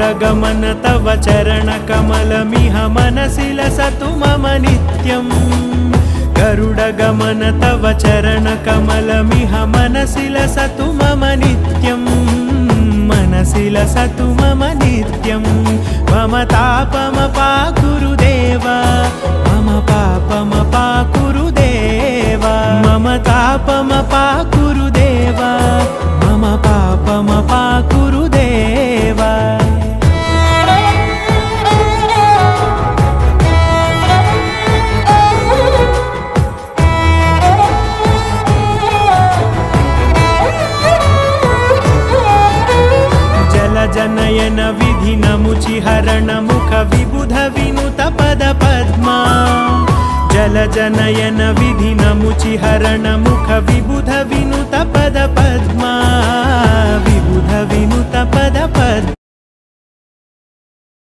गरुडगमन तव चरणकमलमिह मनसि लसतु मम नित्यम् गरुडगमन तव चरणकमलमिह मनसि लसतु मम नित्यम् मनसि लसतु मम नित्यम् मम तापमपाकुरुदेव मम पापमपाकुरुदेव मम तापमपाकुरुदेव मम पापमपाकुरुदेव जनयन विधिनमुचिहरण मुख विबुध विनुत पद पद्मा जलजनयन विधिनमुचिहरण मुख विबुध विनुत पद पद्मा विबुध विनुत पद पद्मा